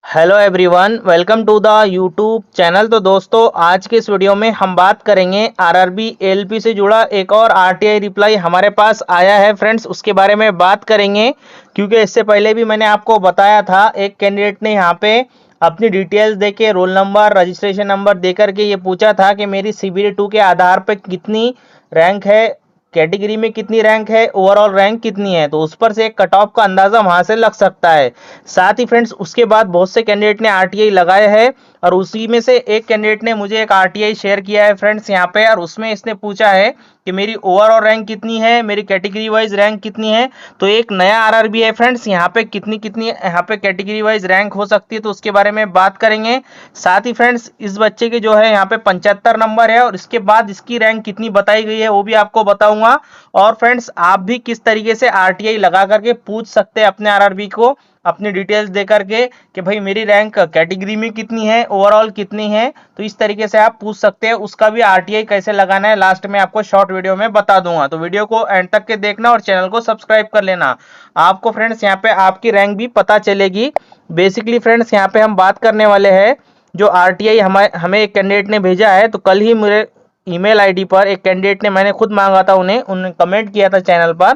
Hello everyone, welcome to the YouTube channel. तो दोस्तों, आज के इस वीडियो में हम बात करेंगे आरआरबी एएलपी से जुड़ा एक और आरटीआई रिप्लाई हमारे पास आया है फ्रेंड्स, उसके बारे में बात करेंगे। क्योंकि इससे पहले भी मैंने आपको बताया था, एक कैंडिडेट ने यहाँ पे अपनी डिटेल्स देके रोल नंबर रजिस्ट्रेशन नंबर दे करके ये पूछा था कि मेरी सीबीडी 2 के आधार पर कितनी रैंक है, कैटेगरी में कितनी रैंक है, ओवरऑल रैंक कितनी है। तो उस पर से एक कट ऑफ का अंदाजा वहां से लग सकता है। साथ ही फ्रेंड्स, उसके बाद बहुत से कैंडिडेट ने आरटीआई लगाए हैं और उसी में से एक कैंडिडेट ने मुझे एक आरटीआई शेयर किया है फ्रेंड्स यहाँ पे, और उसमें इसने पूछा है कि मेरी ओवरऑल रैंक कितनी है, मेरी कैटेगरी वाइज रैंक कितनी है। तो एक नया आरआरबी है फ्रेंड्स, यहाँ पे कितनी कितनी यहाँ पे कैटेगरी वाइज रैंक हो सकती है, तो उसके बारे में बात करेंगे। साथ ही फ्रेंड्स, इस बच्चे के जो है यहाँ पे 75 नंबर है और इसके बाद इसकी रैंक कितनी बताई गई है वो भी आपको बताऊंगा। और फ्रेंड्स, आप भी किस तरीके से आरटीआई लगा करके पूछ सकते हैं अपने आरआरबी को, अपनी डिटेल्स दे करके कि भाई मेरी रैंक कैटेगरी में कितनी है, ओवरऑल कितनी है। तो इस तरीके से आप पूछ सकते हैं। उसका भी आरटीआई कैसे लगाना है लास्ट में आपको शॉर्ट वीडियो में बता दूंगा। तो वीडियो को एंड तक के देखना और चैनल को सब्सक्राइब कर लेना। आपको फ्रेंड्स यहाँ पे आपकी रैंक भी पता चलेगी। बेसिकली फ्रेंड्स, यहाँ पे हम बात करने वाले हैं जो आरटीआई हमें एक कैंडिडेट ने भेजा है। तो कल ही मेरे ईमेल आईडी पर एक कैंडिडेट ने, मैंने खुद मांगा था उन्होंने कमेंट किया था चैनल पर,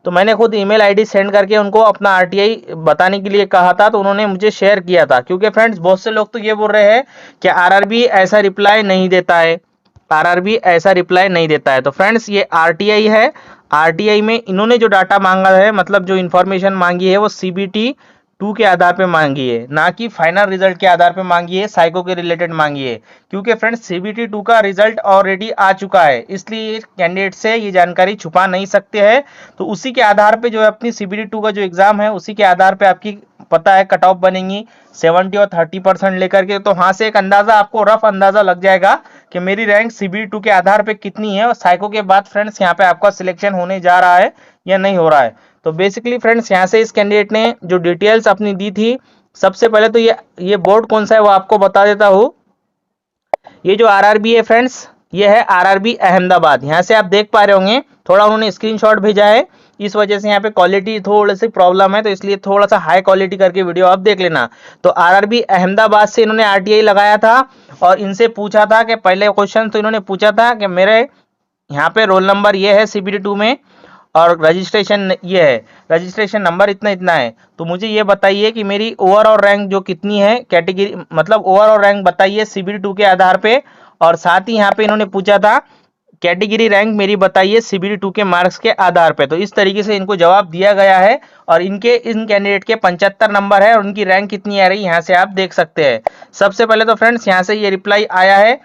तो मैंने खुद ईमेल आईडी सेंड करके उनको अपना आरटीआई बताने के लिए कहा था, तो उन्होंने मुझे शेयर किया था। क्योंकि फ्रेंड्स, बहुत से लोग तो ये बोल रहे हैं कि आरआरबी ऐसा रिप्लाई नहीं देता है, आरआरबी ऐसा रिप्लाई नहीं देता है। तो फ्रेंड्स, ये आरटीआई है। आरटीआई में इन्होंने जो डाटा मांगा है, मतलब जो इन्फॉर्मेशन मांगी है, वो सीबीटी 2 के आधार पे मांगी है, ना कि फाइनल रिजल्ट के आधार पे मांगी है, साइको के रिलेटेड मांगी है। क्योंकि फ्रेंड्स, सीबीटी 2 का रिजल्ट ऑलरेडी आ चुका है, इसलिए कैंडिडेट से ये जानकारी छुपा नहीं सकते हैं। तो उसी के आधार पे जो है अपनी सीबीटी 2 का जो एग्जाम है, उसी के आधार पे आपकी पता है कट ऑफ बनेंगी 70 और 30% लेकर के। तो वहां से एक अंदाजा, आपको रफ अंदाजा लग जाएगा कि मेरी रैंक सीबीटी 2 के आधार पे कितनी है। और साइको के बाद फ्रेंड्स, यहाँ पे आपका सिलेक्शन होने जा रहा है या नहीं हो रहा है। तो बेसिकली फ्रेंड्स, यहाँ से इस कैंडिडेट ने जो डिटेल्स अपनी दी थी, सबसे पहले तो ये बोर्ड कौन सा है वो आपको बता देता हूँ। ये जो आरआरबी है फ्रेंड्स, ये है आरआरबी अहमदाबाद। यहाँ से आप देख पा रहे होंगे, थोड़ा उन्होंने स्क्रीनशॉट भेजा है, इस वजह से यहाँ पे क्वालिटी थोड़ी सी प्रॉब्लम है, तो इसलिए थोड़ा सा हाई क्वालिटी करके वीडियो आप देख लेना। तो आरआरबी अहमदाबाद से इन्होंने आरटीआई लगाया था और इनसे पूछा था कि पहले क्वेश्चन तो इन्होंने पूछा था कि मेरे यहाँ पे रोल नंबर ये है सीबीडी 2 में और रजिस्ट्रेशन ये है, रजिस्ट्रेशन नंबर इतना इतना है। तो मुझे ये बताइए कि मेरी ओवरऑल रैंक जो कितनी है, कैटेगरी मतलब ओवरऑल रैंक बताइए सीबीडी 2 के आधार पे। और साथ ही यहाँ पे इन्होंने पूछा था कैटेगरी रैंक मेरी बताइए सीबीडी 2 के मार्क्स के आधार पे। तो इस तरीके से इनको जवाब दिया गया है और इन कैंडिडेट के 75 नंबर है और उनकी रैंक कितनी आ रही है यहाँ से आप देख सकते हैं। सबसे पहले तो फ्रेंड्स, यहाँ से ये रिप्लाई आया है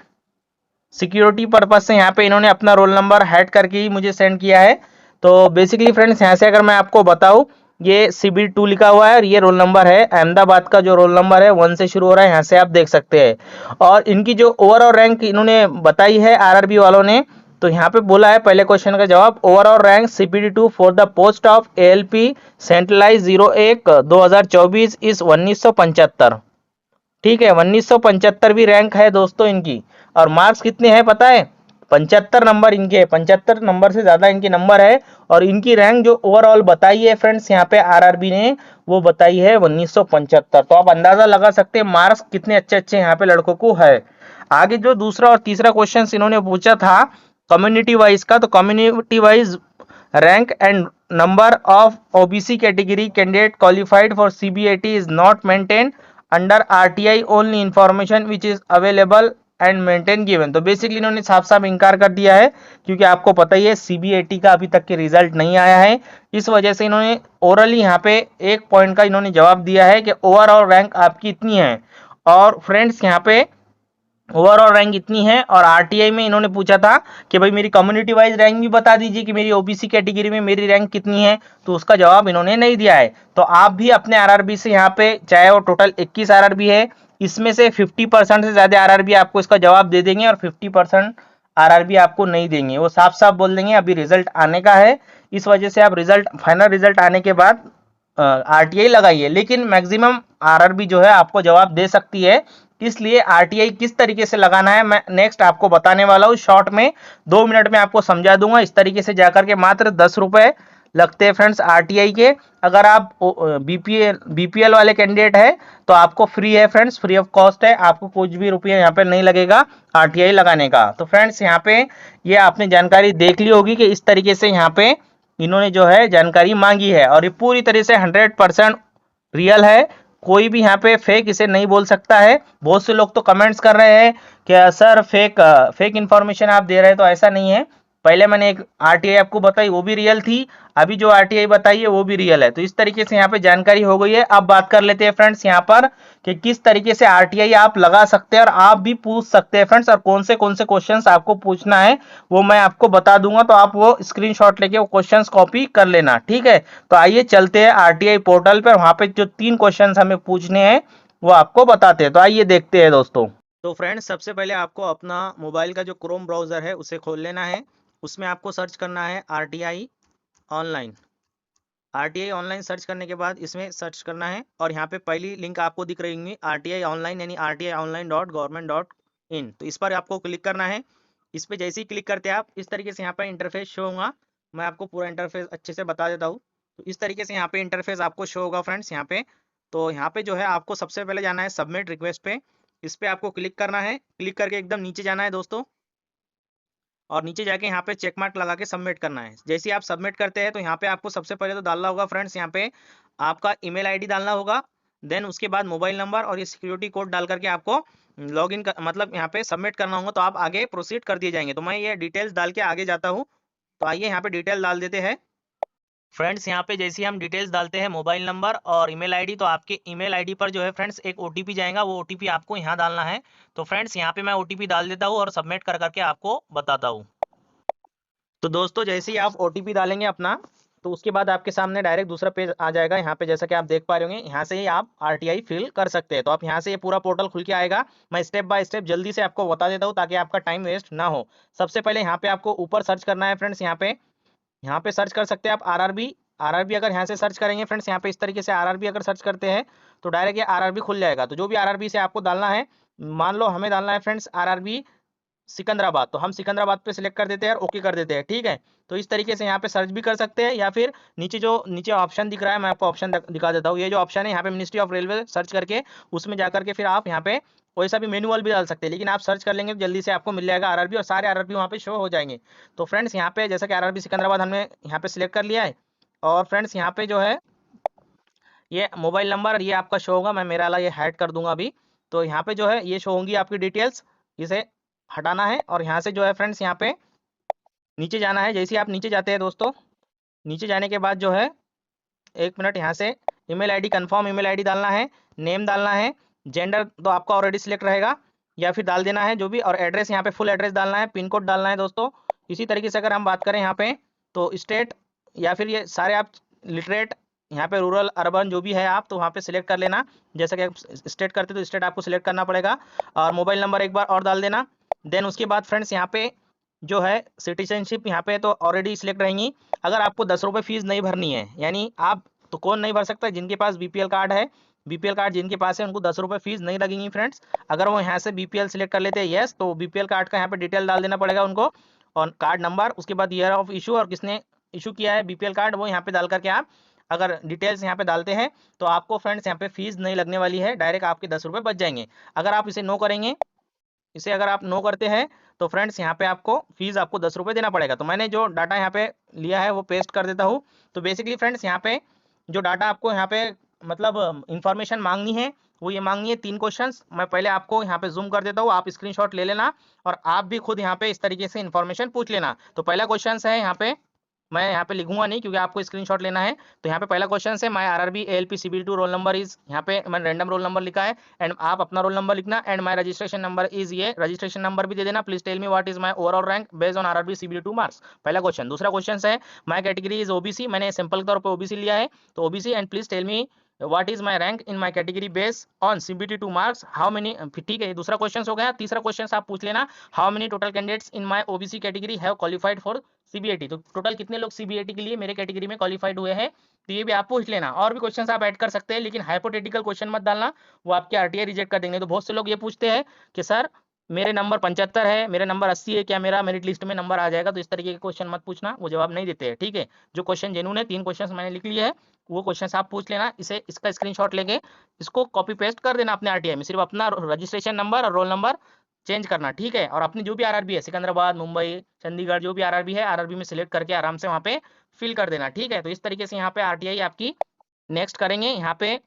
सिक्योरिटी पर्पज से, यहाँ पे इन्होंने अपना रोल नंबर हैड करके ही मुझे सेंड किया है। तो बेसिकली फ्रेंड्स, यहाँ से अगर मैं आपको बताऊं, ये सीबीडी 2 लिखा हुआ है और ये रोल नंबर है अहमदाबाद का, जो रोल नंबर है 1 से शुरू हो रहा है, यहाँ से आप देख सकते हैं। और इनकी जो ओवरऑल रैंक इन्होंने बताई है आरआरबी वालों ने, तो यहाँ पे बोला है पहले क्वेश्चन का जवाब, overall rank CBD 2 for the post of ALP centralise 01 2024 इस 1975। ठीक है, 1975 रैंक है दोस्तों इनकी। और मार्क्स कितने हैं पता है, 75 नंबर इनके, 75 नंबर से ज्यादा इनके नंबर है। और इनकी रैंक जो ओवरऑल बताई है फ्रेंड्स यहाँ पे आरआरबी ने, वो बताई है 1975। तो आप अंदाजा लगा सकते हैं मार्क्स कितने अच्छे अच्छे यहाँ पे लड़कों को है। आगे जो दूसरा और तीसरा क्वेश्चन इन्होंने पूछा था कम्युनिटी वाइज का, तो community wise rank and number of OBC category candidate qualified for CBAT is not maintain under RTI only information which is available and maintain given. तो बेसिकली इन्होंने साफ साफ इनकार कर दिया है, क्योंकि आपको पता ही है सीबीएटी का अभी तक के रिजल्ट नहीं आया है। इस वजह से इन्होंने ओरली यहाँ पे एक पॉइंट का इन्होंने जवाब दिया है कि ओवरऑल रैंक आपकी इतनी है। और फ्रेंड्स, यहाँ पे ओवरऑल रैंक इतनी है और आरटीआई में इन्होंने पूछा था कि भाई मेरी कम्युनिटी वाइज रैंक भी बता दीजिए कि मेरी ओबीसी कैटेगरी में मेरी रैंक कितनी है। तो उसका जवाब इन्होंने नहीं दिया है। तो आप भी अपने आरआरबी से यहाँ पे, चाहे वो टोटल 21 आरआरबी है, इसमें से 50% से ज्यादा आरआरबी आपको इसका जवाब दे देंगे और 50% आरआरबी आपको नहीं देंगे। वो साफ साफ बोल देंगे अभी रिजल्ट आने का है, इस वजह से आप फाइनल रिजल्ट आने के बाद आरटीआई लगाइए। लेकिन मैक्सिमम आरआरबी जो है आपको जवाब दे सकती है, इसलिए आरटीआई किस तरीके से लगाना है मैं नेक्स्ट आपको बताने वाला हूँ। शॉर्ट में 2 मिनट में आपको समझा दूंगा। इस तरीके से जाकर के मात्र 10 रुपए लगते हैं फ्रेंड्स आरटीआई के। अगर आप बीपीएल वाले कैंडिडेट है तो आपको फ्री है फ्रेंड्स, फ्री ऑफ कॉस्ट है, आपको कुछ भी रुपया यहाँ पे नहीं लगेगा आरटीआई लगाने का। तो फ्रेंड्स यहाँ पे ये आपने जानकारी देख ली होगी कि इस तरीके से यहाँ पे इन्होंने जो है जानकारी मांगी है, और ये पूरी तरह से 100% रियल है। कोई भी यहाँ पे फेक इसे नहीं बोल सकता है। बहुत से लोग तो कमेंट्स कर रहे हैं कि सर फेक इंफॉर्मेशन आप दे रहे हैं, तो ऐसा नहीं है। पहले मैंने एक आरटीआई आपको बताई, वो भी रियल थी, अभी जो आरटीआई बताई है वो भी रियल है। तो इस तरीके से यहाँ पे जानकारी हो गई है। अब बात कर लेते हैं फ्रेंड्स यहाँ पर कि किस तरीके से आरटीआई आप लगा सकते हैं और आप भी पूछ सकते हैं फ्रेंड्स, और कौन से क्वेश्चंस आपको पूछना है वो मैं आपको बता दूंगा। तो आप वो स्क्रीनशॉट लेके वो क्वेश्चंस कॉपी कर लेना, ठीक है। तो आइए चलते हैं आरटीआई पोर्टल पर, वहां पे जो 3 क्वेश्चंस हमें पूछने हैं वो आपको बताते हैं। तो आइए देखते हैं दोस्तों। तो फ्रेंड्स सबसे पहले आपको अपना मोबाइल का जो क्रोम ब्राउजर है उसे खोल लेना है। उसमें आपको सर्च करना है RTI online. RTI online search करने के बाद इसमें सर्च करना है, और यहाँ पे पहली लिंक आपको दिख रही होंगी आरटीआई ऑनलाइन, यानी rti.online.government.in। तो इस पर आपको क्लिक करना है। इस पर जैसे ही क्लिक करते हैं आप, इस तरीके से यहाँ पे इंटरफेस शो होगा। मैं आपको पूरा इंटरफेस अच्छे से बता देता हूँ। तो इस तरीके से यहाँ पे इंटरफेस आपको शो होगा फ्रेंड्स यहाँ पे। तो यहाँ पे जो है आपको सबसे पहले जाना है सबमिट रिक्वेस्ट पे। इस पे आपको क्लिक करना है, क्लिक करके एकदम नीचे जाना है दोस्तों, और नीचे जाके यहाँ पे चेक मार्क लगा के सबमिट करना है। जैसे ही आप सबमिट करते हैं तो यहाँ पे आपको सबसे पहले तो डालना होगा फ्रेंड्स यहाँ पे आपका ईमेल आईडी डालना होगा। देन उसके बाद मोबाइल नंबर और ये सिक्योरिटी कोड डाल करके आपको लॉगिन कर, मतलब यहाँ पे सबमिट करना होगा। तो आप आगे प्रोसीड कर दिए जाएंगे। तो मैं ये डिटेल्स डाल के आगे जाता हूँ। तो आइए यहाँ पे डिटेल डाल देते हैं फ्रेंड्स। यहाँ पे जैसे ही हम डिटेल्स डालते हैं मोबाइल नंबर और ईमेल आईडी, तो आपके ईमेल आईडी पर जो है फ्रेंड्स एक ओटीपी जाएगा, वो ओटीपी आपको यहाँ डालना है। तो फ्रेंड्स यहाँ पे मैं ओटीपी डाल देता हूँ और सबमिट कर करके आपको बताता हूँ। तो दोस्तों जैसे ही आप ओटीपी डालेंगे अपना, तो उसके बाद आपके सामने डायरेक्ट दूसरा पेज आ जाएगा। यहाँ पे जैसा कि आप देख पा रहे होंगे, यहाँ से ही आप आरटीआई फिल कर सकते हैं। तो आप यहाँ से ये पूरा पोर्टल खुल के आएगा। मैं स्टेप बाय स्टेप जल्दी से आपको बता देता हूँ ताकि आपका टाइम वेस्ट ना हो। सबसे पहले यहाँ पे आपको ऊपर सर्च करना है फ्रेंड्स। यहाँ पे सर्च कर सकते हैं आप आरआरबी। आरआरबी अगर यहाँ से सर्च करेंगे फ्रेंड्स, यहाँ पे इस तरीके से आरआरबी अगर सर्च करते हैं तो डायरेक्ट ये आरआरबी खुल जाएगा। तो जो भी आरआरबी से आपको डालना है, मान लो हमें डालना है फ्रेंड्स आरआरबी सिकंदराबाद, तो हम सिकंदराबाद पे सिलेक्ट कर देते हैं और ओके कर देते हैं, ठीक है। तो इस तरीके से यहाँ पे सर्च भी कर सकते हैं, या फिर नीचे ऑप्शन दिख रहा है, मैं आपको ऑप्शन दिखा देता हूँ। ये जो ऑप्शन है यहाँ पे मिनिस्ट्री ऑफ रेलवे सर्च करके उसमें जाकर के फिर आप यहाँ पे वैसा भी मैनुअल भी डाल सकते हैं, लेकिन आप सर्च कर लेंगे तो जल्दी से आपको मिल जाएगा आरआरबी, और सारे आरआरबी वहाँ पे शो हो जाएंगे। तो फ्रेंड्स यहाँ पे जैसा कि आरआरबी सिकंदराबाद हमने यहाँ पे सिलेक्ट कर लिया है, और फ्रेंड्स यहाँ पे जो है ये मोबाइल नंबर ये आपका शो होगा। मैं मेरा वाला ये हाइड कर दूंगा अभी। तो यहाँ पे जो है ये शो होंगी आपकी डिटेल्स, इसे हटाना है, और यहाँ से जो है फ्रेंड्स यहाँ पे नीचे जाना है। जैसे ही आप नीचे जाते हैं दोस्तों, नीचे जाने के बाद जो है 1 मिनट, यहाँ से email ID confirm email ID डालना है, नेम डालना है, जेंडर तो आपका ऑलरेडी सिलेक्ट रहेगा या फिर डाल देना है जो भी, और एड्रेस यहाँ पे फुल एड्रेस डालना है, पिन कोड डालना है दोस्तों। इसी तरीके से अगर हम बात करें यहाँ पे, तो स्टेट या फिर ये सारे आप लिटरेट, यहाँ पे रूरल अर्बन जो भी है आप, तो वहाँ पे सिलेक्ट कर लेना। जैसा कि आप स्टेट करते तो स्टेट आपको सिलेक्ट करना पड़ेगा, और मोबाइल नंबर एक बार और डाल देना। देन उसके बाद फ्रेंड्स यहाँ पे जो है सिटीजनशिप यहाँ पे तो ऑलरेडी सिलेक्ट रहेंगी। अगर आपको 10 रुपये फीस नहीं भरनी है, यानी आप तो कौन नहीं भर सकता, जिनके पास बीपीएल कार्ड है, बीपीएल कार्ड जिनके पास है उनको 10 रुपये फीस नहीं लगेंगी फ्रेंड्स। अगर वो यहाँ से बीपीएल सिलेक्ट कर लेते हैं यस, तो बीपीएल कार्ड का यहाँ पे डिटेल डाल देना पड़ेगा उनको, और कार्ड नंबर, उसके बाद ईयर ऑफ इशू और किसने इशू किया है बीपीएल कार्ड, वो यहाँ पे डाल करके आप अगर डिटेल्स यहाँ पे डालते हैं तो आपको फ्रेंड्स यहाँ पे फीस नहीं लगने वाली है, डायरेक्ट आपके 10 रुपये बच जाएंगे। अगर आप इसे नो करेंगे, इसे अगर आप नो करते हैं तो फ्रेंड्स यहाँ पे आपको फीस आपको 10 रुपये देना पड़ेगा। तो मैंने जो डाटा यहाँ पे लिया है वो पेस्ट कर देता हूँ। तो बेसिकली फ्रेंड्स यहाँ पे जो डाटा आपको यहाँ पे मतलब इंफॉर्मेशन मांगनी है वो ये मांगनी है 3 क्वेश्चंस। मैं पहले आपको यहाँ पे जूम कर देता हूँ, आप स्क्रीनशॉट ले लेना और आप भी खुद यहाँ पे इस तरीके से इन्फॉर्मेशन पूछ लेना। तो पहला क्वेश्चन है यहाँ पे, मैं यहाँ पे लिखूंगा नहीं क्योंकि आपको स्क्रीनशॉट लेना है। तो यहाँ पे पहला क्वेश्चन है my RRB ALP CBT roll number is, यहाँ पे मैंने रैंडम रोल नंबर लिखा है, एंड आप अपना रोल नंबर लिखना, and my registration number is, ये रजिस्ट्रेशन नंबर भी दे देना। Please tell me what is my overall rank based on RRB CBT 2 marks, पहला क्वेश्चन। दूसरा क्वेश्चन है माय कैटेगरी इज ओबीसी, मैंने सिंपल तौर पर ओबीसी लिया है, तो OBC, and please tell me what is my rank in my category based on CBT 2 marks, how many, ठीक है, दूसरा क्वेश्चन हो गया। तीसरा क्वेश्चन आप पूछ लेना how many total candidates in my OBC category have qualified for CBAT, तो टोटल कितने लोग सीबीएटी के लिए मेरे कैटेगरी में क्वालिफाइड हुए हैं, तो ये भी आप पूछ लेना। और भी क्वेश्चंस आप ऐड कर सकते हैं, लेकिन हाइपोथेटिकल क्वेश्चन मत डालना, वो आपके आरटीआई रिजेक्ट कर देंगे। तो बहुत से लोग ये पूछते हैं कि सर मेरे नंबर 75 है, मेरे नंबर 80 है, क्या मेरा मेरिट लिस्ट में नंबर आ जाएगा? तो इस तरीके के क्वेश्चन मत पूछना, वो जवाब नहीं देते हैं, ठीक है। जो क्वेश्चन जेन्युइन है, 3 क्वेश्चन मैंने लिख लिए है, वो क्वेश्चन आप पूछ लेना। इसका स्क्रीनशॉट लेके इसको कॉपी पेस्ट कर देना अपने आरटीआई में, सिर्फ अपना रजिस्ट्रेशन नंबर और रोल नंबर चेंज करना, ठीक है। और अपनी जो भी आरआरबी है, सिकंदराबाद, मुंबई, चंडीगढ़, जो भी आरआरबी है, आरआरबी में सिलेक्ट करके आराम से वहाँ पे फिल कर देना, ठीक है। तो इस तरीके से यहाँ पे आरटीआई आपकी नेक्स्ट करेंगे। यहाँ पे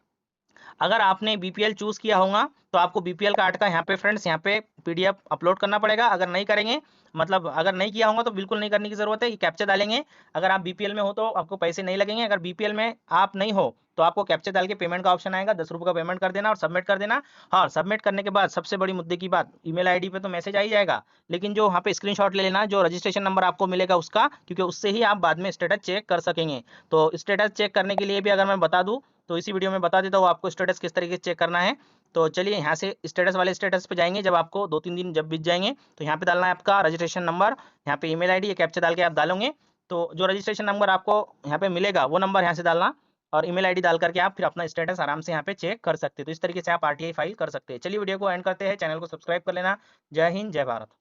अगर आपने बीपीएल चूज किया होगा तो आपको बीपीएल कार्ड का यहाँ पे फ्रेंड्स यहाँ पे पीडीएफ अपलोड करना पड़ेगा। अगर नहीं करेंगे, मतलब अगर नहीं किया होगा तो बिल्कुल नहीं करने की जरूरत है, ये कैप्चा डालेंगे। अगर आप बीपीएल में हो तो आपको पैसे नहीं लगेंगे, अगर बीपीएल में आप नहीं हो तो आपको कैप्चा डाल के पेमेंट का ऑप्शन आएगा, 10 रुपये का पेमेंट कर देना और सबमिट कर देना। हाँ, सबमिट करने के बाद सबसे बड़ी मुद्दे की बात, ईमेल आईडी पे तो मैसेज आ ही जाएगा, लेकिन जो वहाँ पे स्क्रीनशॉट ले लेना, जो रजिस्ट्रेशन नंबर आपको मिलेगा उसका, क्योंकि उससे ही आप बाद में स्टेटस चेक कर सकेंगे। तो स्टेटस चेक करने के लिए भी अगर मैं बता दूं तो इसी वीडियो में बता देता हूँ आपको स्टेटस किस तरीके से चेक करना है। तो चलिए यहाँ से स्टेटस वाले स्टेटस पे जाएंगे। जब आपको 2-3 दिन जब बीत जाएंगे तो यहाँ पे डालना है आपका रजिस्ट्रेशन नंबर, यहाँ पे ईमेल आईडी, ये कैप्चा डाल के आप डालोगे तो जो रजिस्ट्रेशन नंबर आपको यहाँ पे मिलेगा वो नंबर यहाँ से डालना और ईमेल आईडी डाल करके आप फिर अपना स्टेटस आराम से यहाँ पे चेक कर सकते हैं। तो इस तरीके से आप आरटीआई फाइल कर सकते हैं। चलिए वीडियो को एंड करते हैं, चैनल को सब्सक्राइब कर लेना। जय हिंद, जय भारत।